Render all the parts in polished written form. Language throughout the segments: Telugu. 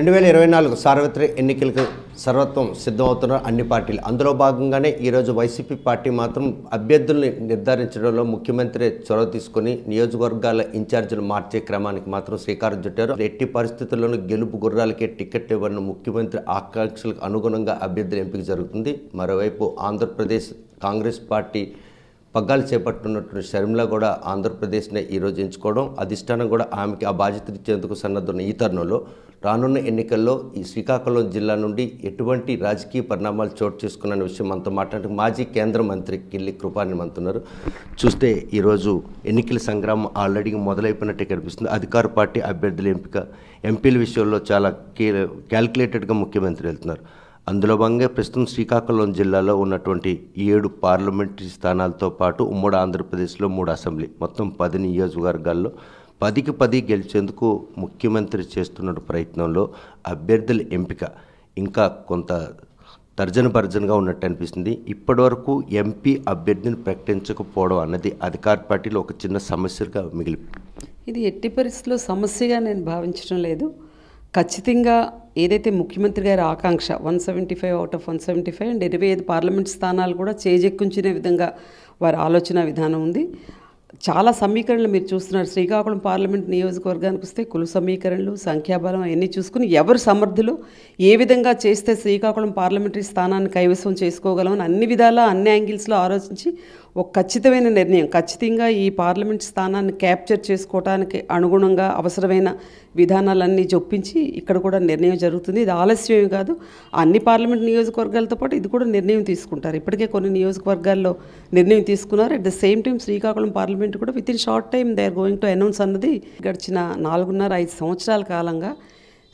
2024 సార్వత్రిక ఎన్నికలకు సర్వత్వం సిద్ధమవుతున్న అన్ని పార్టీలు. అందులో భాగంగానే ఈరోజు వైసీపీ పార్టీ మాత్రం అభ్యర్థుల్ని నిర్ధారించడంలో ముఖ్యమంత్రి చొరవ తీసుకుని నియోజకవర్గాల ఇన్ఛార్జీలు మార్చే క్రమానికి మాత్రం శ్రీకారం చుట్టారు. ఎట్టి పరిస్థితుల్లోనూ గెలుపు గుర్రాలకే టికెట్ ఇవ్వని ముఖ్యమంత్రి ఆకాంక్షలకు అనుగుణంగా అభ్యర్థుల ఎంపిక జరుగుతుంది. మరోవైపు ఆంధ్రప్రదేశ్ కాంగ్రెస్ పార్టీ పగ్గాలు చేపట్టున్నటువంటి షర్మిల కూడా ఆంధ్రప్రదేశ్నే ఈరోజు ఎంచుకోవడం, అధిష్టానం కూడా ఆమెకి ఆ బాధ్యత ఇచ్చేందుకు సన్నద్ధున్న ఈ తరుణంలో రానున్న ఎన్నికల్లో ఈ శ్రీకాకుళం జిల్లా నుండి ఎటువంటి రాజకీయ పరిణామాలు చోటు చేసుకున్న విషయం మనతో మాట్లాడే మాజీ కేంద్ర మంత్రి కిల్లి కృపాని మంతున్నారు. చూస్తే ఈరోజు ఎన్నికల సంగ్రామం ఆల్రెడీ మొదలైపోయినట్టే కనిపిస్తుంది. అధికార పార్టీ అభ్యర్థుల ఎంపిక, ఎంపీల విషయంలో చాలా క్యాల్కులేటెడ్గా ముఖ్యమంత్రి వెళ్తున్నారు. అందులో భాగంగా ప్రస్తుతం శ్రీకాకుళం జిల్లాలో ఉన్నటువంటి 7 పార్లమెంటరీ స్థానాలతో పాటు ఉమ్మడి ఆంధ్రప్రదేశ్లో 3 అసెంబ్లీ, మొత్తం 10 నియోజకవర్గాల్లో 10కి 10 గెలిచేందుకు ముఖ్యమంత్రి చేస్తున్న ప్రయత్నంలో అభ్యర్థుల ఎంపిక ఇంకా కొంత తర్జనభర్జనగా ఉన్నట్టు అనిపిస్తుంది. ఇప్పటివరకు ఎంపీ అభ్యర్థిని ప్రకటించకపోవడం అన్నది అధికార పార్టీలో ఒక చిన్న సమస్యగా మిగిలింది. ఇది ఎట్టి పరిస్థితుల్లో సమస్యగా నేను భావించడం లేదు. ఖచ్చితంగా ఏదైతే ముఖ్యమంత్రి గారి ఆకాంక్ష 175 అవుట్ ఆఫ్ 175 అండ్ 25 పార్లమెంట్ స్థానాలు కూడా చేజెక్కించిన విధంగా వారి ఆలోచన విధానం ఉంది. చాలా సమీకరణలు మీరు చూస్తున్నారు. శ్రీకాకుళం పార్లమెంట్ నియోజకవర్గానికి వస్తే కుల సమీకరణలు, సంఖ్యాబలం అవన్నీ చూసుకుని ఎవరు సమర్థులు, ఏ విధంగా చేస్తే శ్రీకాకుళం పార్లమెంటరీ స్థానాన్ని కైవసం చేసుకోగలమని అన్ని విధాలా అన్ని యాంగిల్స్లో ఆలోచించి ఒక ఖచ్చితమైన నిర్ణయం, ఖచ్చితంగా ఈ పార్లమెంట్ స్థానాన్ని క్యాప్చర్ చేసుకోవడానికి అనుగుణంగా అవసరమైన విధానాలన్నీ చొప్పించి ఇక్కడ కూడా నిర్ణయం జరుగుతుంది. ఇది ఆలస్యమే కాదు. అన్ని పార్లమెంట్ నియోజకవర్గాలతో పాటు ఇది కూడా నిర్ణయం తీసుకుంటారు. ఇప్పటికే కొన్ని నియోజకవర్గాల్లో నిర్ణయం తీసుకున్నారు. At the same time Srikakulam parliament కూడా within short time they are going to announce అన్నది గడిచిన 4.5 సంవత్సరాల కాలంగా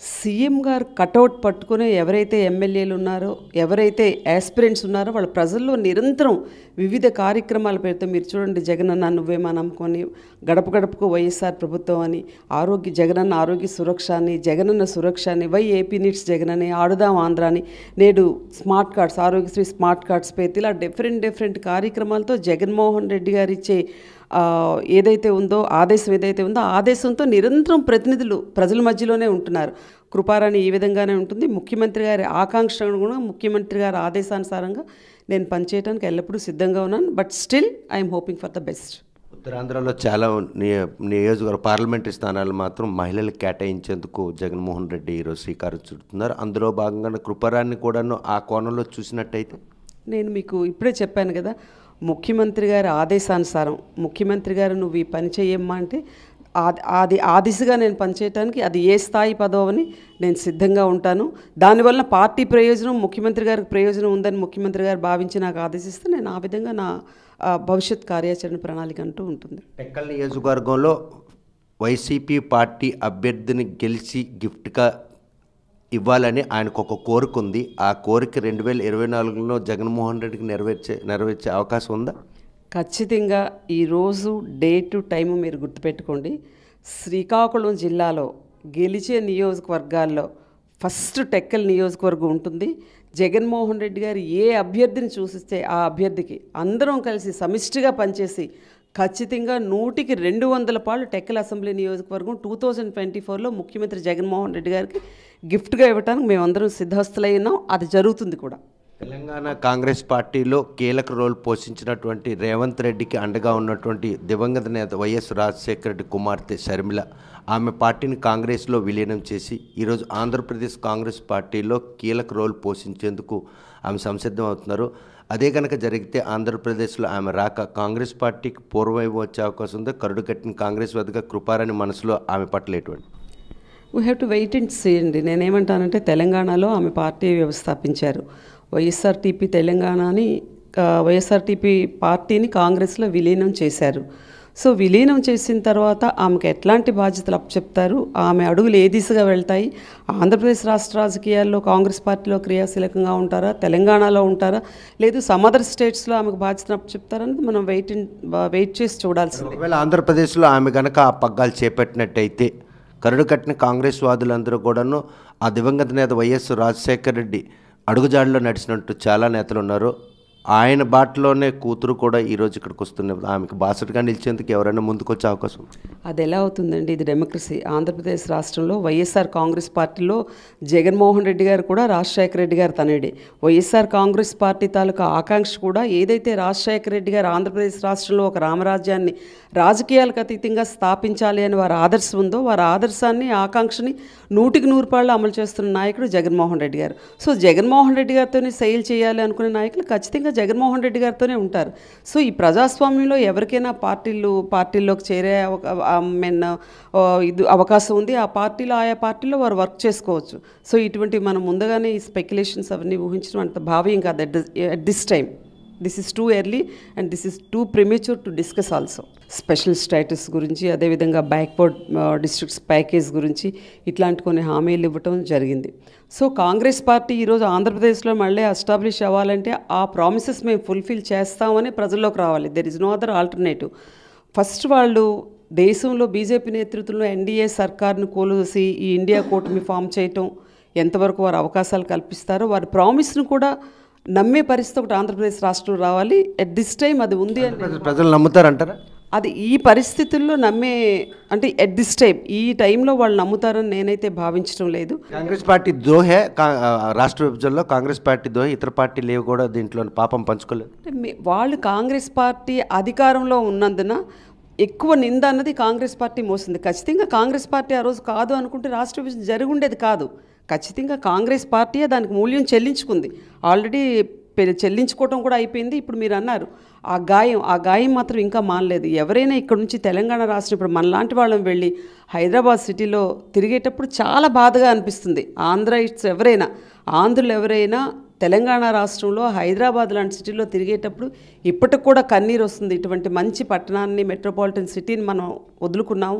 సీఎం గారు కటౌట్ పట్టుకుని ఎవరైతే ఎమ్మెల్యేలు ఉన్నారో, ఎవరైతే యాస్పిరెంట్స్ ఉన్నారో వాళ్ళ ప్రజల్లో నిరంతరం వివిధ కార్యక్రమాల పేరుతో మీరు చూడండి, జగనన్న నువ్వేమా నమ్ముకొని, గడప గడపకు వైఎస్ఆర్ ప్రభుత్వం అని, జగనన్న ఆరోగ్య సురక్ష అని, జగనన్న సురక్ష అని, వై ఏపీ నీడ్స్ జగన్ అని, ఆడుదాం ఆంధ్ర అని, నేడు smart cards, Aarogyasri smart cards పేరు, ఇలా డిఫరెంట్ కార్యక్రమాలతో జగన్మోహన్ రెడ్డి గారు ఇచ్చే ఏదైతే ఉందో ఆదేశం ఏదైతే ఉందో ఆదేశంతో నిరంతరం ప్రతినిధులు ప్రజల మధ్యలోనే ఉంటున్నారు. కృపారాణి ఈ విధంగానే ఉంటుంది. ముఖ్యమంత్రి గారి ఆకాంక్ష కూడా ముఖ్యమంత్రి గారి ఆదేశానుసారంగా నేను పనిచేయడానికి ఎల్లప్పుడూ సిద్ధంగా ఉన్నాను. But still I'm hoping for the best. ఉత్తరాంధ్రలో చాలా నియోజకవర్గ పార్లమెంటరీ స్థానాలు మాత్రం మహిళలకు కేటాయించేందుకు జగన్మోహన్ రెడ్డి ఈరోజు శ్రీకారం చుడుతున్నారు. అందులో భాగంగా కృపారాన్ని కూడాను ఆ కోణంలో చూసినట్టయితే నేను మీకు ఇప్పుడే చెప్పాను కదా, ముఖ్యమంత్రి గారి ఆదేశానుసారం ముఖ్యమంత్రి గారు నువ్వు ఈ పని చేయమ్మా అంటే అది ఆ దిశగా నేను పనిచేయడానికి అది ఏ స్థాయి పదవని నేను సిద్ధంగా ఉంటాను. దానివల్ల పార్టీ ప్రయోజనం, ముఖ్యమంత్రి గారికి ప్రయోజనం ఉందని ముఖ్యమంత్రి గారు భావించి నాకు ఆదేశిస్తే నేను ఆ విధంగా నా భవిష్యత్ కార్యాచరణ ప్రణాళిక అంటూ ఉంటుంది. టెక్కల్ నియోజకవర్గంలో వైసీపీ పార్టీ అభ్యర్థిని గెలిచి గిఫ్ట్గా ఇవ్వాలని ఆయనకు ఒక కోరిక ఉంది. ఆ కోరిక 2024లో జగన్మోహన్ రెడ్డికి నెరవేర్చే అవకాశం ఉందా? ఖచ్చితంగా ఈరోజు డేటు టైము మీరు గుర్తుపెట్టుకోండి. శ్రీకాకుళం జిల్లాలో గెలిచే నియోజకవర్గాల్లో ఫస్ట్ టెక్కల్ నియోజకవర్గం ఉంటుంది. జగన్మోహన్ రెడ్డి గారు ఏ అభ్యర్థిని చూసిస్తే ఆ అభ్యర్థికి అందరం కలిసి సమిష్టిగా పనిచేసి ఖచ్చితంగా 100కి 200 పాళ్ళు టెక్కల్ అసెంబ్లీ నియోజకవర్గం 2024లో ముఖ్యమంత్రి జగన్మోహన్ రెడ్డి గారికి గిఫ్ట్గా ఇవ్వడానికి మేమందరం సిద్ధహస్తులై ఉన్నాం. అది జరుగుతుంది కూడా. తెలంగాణ కాంగ్రెస్ పార్టీలో కీలక రోల్ పోషించినటువంటి రేవంత్ రెడ్డికి అండగా ఉన్నటువంటి దివంగత నేత వైఎస్ రాజశేఖర రెడ్డి కుమార్తె షర్మిల ఆమె పార్టీని కాంగ్రెస్లో విలీనం చేసి ఈరోజు ఆంధ్రప్రదేశ్ కాంగ్రెస్ పార్టీలో కీలక రోల్ పోషించేందుకు ఆమె సంసిద్ధం అవుతున్నారు. అదే కనుక జరిగితే ఆంధ్రప్రదేశ్లో ఆమె రాక కాంగ్రెస్ పార్టీకి పూర్వవైపు వచ్చే అవకాశం ఉందో? కరుడు కట్టిన కాంగ్రెస్ వద్దగా కృపారాణి మనసులో ఆమె పట్ల ఎటువంటి we have to wait and see అండి. నేనేమంటానంటే తెలంగాణలో ఆమె పార్టీ వ్యవస్థాపించారు. వైఎస్ఆర్టీపీ తెలంగాణని వైఎస్ఆర్టీపీ పార్టీని కాంగ్రెస్లో విలీనం చేశారు. సో విలీనం చేసిన తర్వాత ఆమెకు ఎట్లాంటి బాధ్యతలు అప్పచెప్తారు, ఆమె అడుగులు ఏ దిశగా వెళ్తాయి, ఆంధ్రప్రదేశ్ రాష్ట్ర రాజకీయాల్లో కాంగ్రెస్ పార్టీలో క్రియాశీలకంగా ఉంటారా, తెలంగాణలో ఉంటారా, లేదు సమ్ అదర్ స్టేట్స్లో ఆమెకు బాధ్యతను అప్పచెప్తారనేది మనం వెయిట్ చేసి చూడాల్సింది. ఒకవేళ ఆంధ్రప్రదేశ్లో ఆమె కనుక ఆ పగ్గాలు చేపట్టినట్టయితే కరుడు కట్టిన కాంగ్రెస్ వాదులందరూ కూడాను ఆ దివంగత నేత వైఎస్ రాజశేఖర రెడ్డి అడుగుజాడలో నడిచినట్టు చాలా నేతలు ఉన్నారు. ఆయన బాటలోనే కూతురు కూడా ఈరోజు ఇక్కడికి వస్తున్నది. ఆమెకు బాసటగా నిలిచేందుకు ఎవరైనా ముందుకు వచ్చే అవకాశం? అది ఎలా అవుతుందండి? ఇది డెమోక్రసీ. ఆంధ్రప్రదేశ్ రాష్ట్రంలో వైఎస్ఆర్ కాంగ్రెస్ పార్టీలో జగన్మోహన్ రెడ్డి గారు కూడా రాజశేఖర రెడ్డి గారు తనయుడే. వైఎస్ఆర్ కాంగ్రెస్ పార్టీ తాలూకా ఆకాంక్ష కూడా ఏదైతే రాజశేఖర రెడ్డి గారు ఆంధ్రప్రదేశ్ రాష్ట్రంలో ఒక రామరాజ్యాన్ని రాజకీయాలకు అతీతంగా స్థాపించాలి అని వారి ఆదర్శం ఉందో, వారి ఆదర్శాన్ని ఆకాంక్షని 100% అమలు చేస్తున్న నాయకుడు జగన్మోహన్ రెడ్డి గారు. సో జగన్మోహన్ రెడ్డి గారితోనే సెయిల్ చేయాలి అనుకునే నాయకులు ఖచ్చితంగా జగన్మోహన్ రెడ్డి గారితోనే ఉంటారు. సో ఈ ప్రజాస్వామ్యంలో ఎవరికైనా పార్టీల్లోకి చేరే ఇది అవకాశం ఉంది. ఆ పార్టీలో ఆయా పార్టీలో వారు వర్క్ చేసుకోవచ్చు. సో ఇటువంటి మనం ముందుగానే ఈ స్పెక్యులేషన్స్ అవన్నీ ఊహించడం అంత భావ్యం కాదు at this time. This is too early and this is two premature to discuss also. Special status గురించి, అదేవిధంగా బ్యాక్వర్డ్ డిస్ట్రిక్ట్స్ ప్యాకేజ్ గురించి ఇట్లాంటి కొన్ని హామీలు ఇవ్వటం జరిగింది. సో కాంగ్రెస్ పార్టీ ఈరోజు ఆంధ్రప్రదేశ్లో మళ్ళీ ఎస్టాబ్లిష్ అవ్వాలంటే ఆ ప్రామిసెస్ మేము ఫుల్ఫిల్ చేస్తామని ప్రజల్లోకి రావాలి. There is no other alternative. First వాళ్ళు దేశంలో బీజేపీ నేతృత్వంలో ఎన్డీఏ సర్కార్ను కోలుసి ఈ ఇండియా కూటమి ఫామ్ చేయటం ఎంతవరకు వారు అవకాశాలు కల్పిస్తారో, వారి ప్రామిస్ను కూడా నమ్మే పరిస్థితి ఒకటి ఆంధ్రప్రదేశ్ రాష్ట్రం రావాలి. అట్ దిస్ టైం అది ఉంది అని ప్రజలు నమ్ముతారంటారా? అది ఈ పరిస్థితుల్లో నమ్మే అంటే అట్ దిస్ టైం ఈ టైంలో వాళ్ళు నమ్ముతారని నేనైతే భావించడం లేదు. కాంగ్రెస్ పార్టీ దోహే రాష్ట్ర విభజనలో కాంగ్రెస్ పార్టీ దోహే, ఇతర పార్టీలు ఏవి కూడా దీంట్లో పాపం పంచుకోలేదు. వాళ్ళు కాంగ్రెస్ పార్టీ అధికారంలో ఉన్నందున ఎక్కువ నింద అన్నది కాంగ్రెస్ పార్టీ మోసింది. ఖచ్చితంగా కాంగ్రెస్ పార్టీ ఆ రోజు కాదు అనుకుంటే రాష్ట్ర విభజన జరిగి ఉండేది కాదు. ఖచ్చితంగా కాంగ్రెస్ పార్టీయే దానికి మూల్యం చెల్లించుకుంది. ఆల్రెడీ చెల్లించుకోవటం కూడా అయిపోయింది. ఇప్పుడు మీరు అన్నారు ఆ గాయం మాత్రం ఇంకా మానలేదు. ఎవరైనా ఇక్కడ నుంచి తెలంగాణ రాష్ట్రం ఇప్పుడు మనలాంటి వాళ్ళం వెళ్ళి హైదరాబాద్ సిటీలో తిరిగేటప్పుడు చాలా బాధగా అనిపిస్తుంది. ఆంధ్రులు ఎవరైనా తెలంగాణ రాష్ట్రంలో హైదరాబాద్ లాంటి సిటీలో తిరిగేటప్పుడు ఇప్పటికి కూడా కన్నీరు వస్తుంది. ఇటువంటి మంచి పట్టణాన్ని, మెట్రోపాలిటన్ సిటీని మనం వదులుకున్నాము,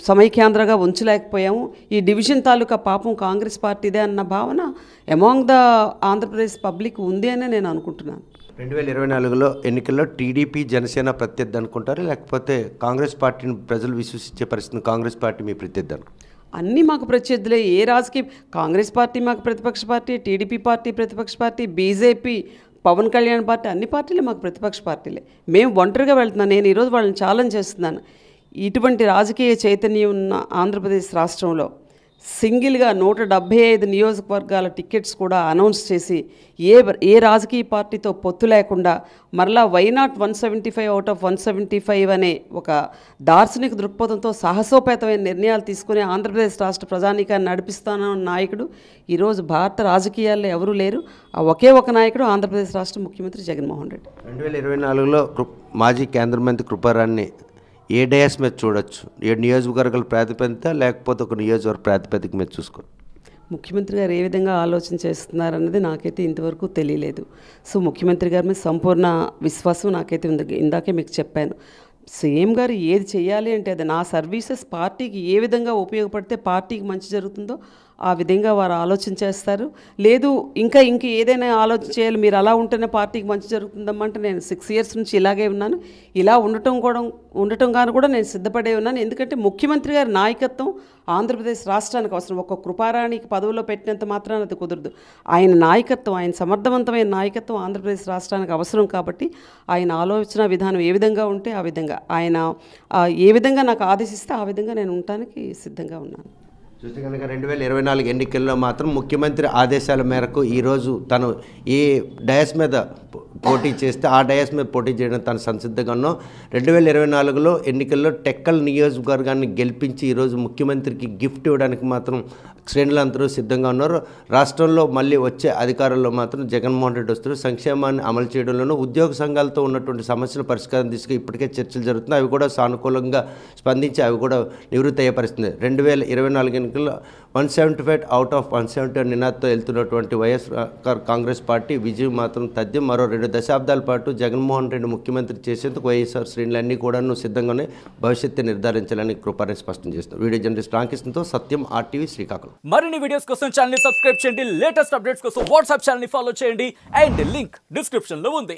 సమైక్యాంధ్రగా ఉంచలేకపోయాము. ఈ డివిజన్ తాలూకా పాపం కాంగ్రెస్ పార్టీదే అన్న భావన అమాంగ్ ద ఆంధ్రప్రదేశ్ పబ్లిక్ ఉంది అని నేను అనుకుంటున్నాను. 2024లో ఎన్నికల్లో టీడీపీ జనసేన ప్రత్యర్థి అనుకుంటారు, లేకపోతే కాంగ్రెస్ పార్టీని ప్రజలు విశ్వసించే పరిస్థితిని కాంగ్రెస్ పార్టీ మీ ప్రత్యర్థి అనుకుంటారు? అన్నీ మాకు ప్రత్యర్థులే. ఏ రాజకీయ కాంగ్రెస్ పార్టీ మాకు ప్రతిపక్ష పార్టీ, టీడీపీ పార్టీ ప్రతిపక్ష party, BJP, Pawan Kalyan party, అన్ని పార్టీలు మాకు ప్రతిపక్ష పార్టీలే. మేము ఒంటరిగా వెళ్తున్నాం. నేను ఈరోజు వాళ్ళని ఛాలెంజ్ చేస్తున్నాను. ఇటువంటి రాజకీయ చైతన్యం ఉన్న ఆంధ్రప్రదేశ్ రాష్ట్రంలో సింగిల్గా 175 నియోజకవర్గాల టికెట్స్ కూడా అనౌన్స్ చేసి ఏ రాజకీయ పార్టీతో పొత్తు లేకుండా మరలా వైనాట్ 175 అవుట్ ఆఫ్ 175 అనే ఒక దార్శనిక దృక్పథంతో సాహసోపేతమైన నిర్ణయాలు తీసుకుని ఆంధ్రప్రదేశ్ రాష్ట్ర ప్రజానీకాన్ని నడిపిస్తానన్న నాయకుడు ఈరోజు భారత రాజకీయాల్లో ఎవరూ లేరు. ఆ ఒకే ఒక నాయకుడు ఆంధ్రప్రదేశ్ రాష్ట్ర ముఖ్యమంత్రి జగన్మోహన్ రెడ్డి. 2024లో మాజీ కేంద్ర మంత్రి కృపారాన్ని ఏ డయాస్ మీద చూడొచ్చు? 7 నియోజకవర్గాల ప్రాతిపదిక, లేకపోతే ఒక నియోజకవర్గ ప్రాతిపదిక మీద చూసుకోండి. ముఖ్యమంత్రి గారు ఏ విధంగా ఆలోచన చేస్తున్నారన్నది నాకైతే ఇంతవరకు తెలియలేదు. సో ముఖ్యమంత్రి గారి మీద సంపూర్ణ విశ్వాసం నాకైతే ఉంది. ఇందాకే మీకు చెప్పాను, సీఎం గారు ఏది చేయాలి అంటే అది నా సర్వీసెస్ పార్టీకి ఏ విధంగా ఉపయోగపడితే పార్టీకి మంచి జరుగుతుందో ఆ విధంగా వారు ఆలోచన చేస్తారు. లేదు ఇంకా ఏదైనా ఆలోచన చేయాలి, మీరు అలా ఉంటేనే పార్టీకి మంచి జరుగుతుందమ్మంటే నేను 6 years నుంచి ఇలాగే ఉన్నాను. ఇలా ఉండటం కానీ కూడా నేను సిద్ధపడే ఉన్నాను. ఎందుకంటే ముఖ్యమంత్రి గారి నాయకత్వం ఆంధ్రప్రదేశ్ రాష్ట్రానికి అవసరం. ఒక కృపారాణికి పదవిలో పెట్టినంత మాత్రాన అది కుదరదు. ఆయన నాయకత్వం, ఆయన సమర్థవంతమైన నాయకత్వం ఆంధ్రప్రదేశ్ రాష్ట్రానికి అవసరం. కాబట్టి ఆయన ఆలోచన విధానం ఏ విధంగా ఉంటే ఆ విధంగా, ఆయన ఏ విధంగా నాకు ఆదేశిస్తే ఆ విధంగా నేను ఉండటానికి సిద్ధంగా ఉన్నాను. చూస్తే కనుక 2024 ఎన్నికల్లో మాత్రం ముఖ్యమంత్రి ఆదేశాల మేరకు ఈరోజు తను ఏ డయాస్ మీద పోటీ చేస్తే ఆ డయాస్ మీద పోటీ చేయడం తను సంసిద్ధంగా ఉన్నాం. 2024లో ఎన్నికల్లో టెక్కల్ నియోజకవర్గాన్ని గెలిపించి ఈరోజు ముఖ్యమంత్రికి గిఫ్ట్ ఇవ్వడానికి మాత్రం శ్రేణులందరూ సిద్ధంగా ఉన్నారు. రాష్ట్రంలో మళ్ళీ వచ్చే అధికారంలో మాత్రం జగన్మోహన్ రెడ్డి వస్తారు. సంక్షేమాన్ని అమలు చేయడంలోనూ ఉద్యోగ సంఘాలతో ఉన్నటువంటి సమస్యల పరిష్కారం తీసుకుని ఇప్పటికే చర్చలు జరుగుతున్నాయి. అవి కూడా సానుకూలంగా స్పందించి అవి కూడా నివృత్తి అయ్యే పరిస్థితి. 2024 ఎన్నికల్లో 175 అవుట్ ఆఫ్ 170 నినాదంతో వెళ్తున్నటువంటి వైఎస్ఆర్ కాంగ్రెస్ పార్టీ విజయం మాత్రం తథ్యం. మరో 2 దశాబ్దాల పాటు జగన్మోహన్ రెడ్డి ముఖ్యమంత్రి చేసేందుకు వైఎస్ఆర్ శ్రేణులన్నీ కూడా సిద్ధంగానే భవిష్యత్తు నిర్ధారించాలని కృపారాణి స్పష్టం చేస్తున్నారు. వీడియో జర్నలిస్ట్ రామకృష్ణతో సత్యం, RTV, శ్రీకాకుళం. మరిన్ని వీడియోస్ కోసం ఛానల్ ని సబ్స్క్రైబ్ చేయండి. లేటెస్ట్ అప్డేట్స్ కోసం వాట్సాప్ ఛానల్ ని ఫాలో చేయండి. అండ్ లింక్ డిస్క్రిప్షన్ లో ఉంది.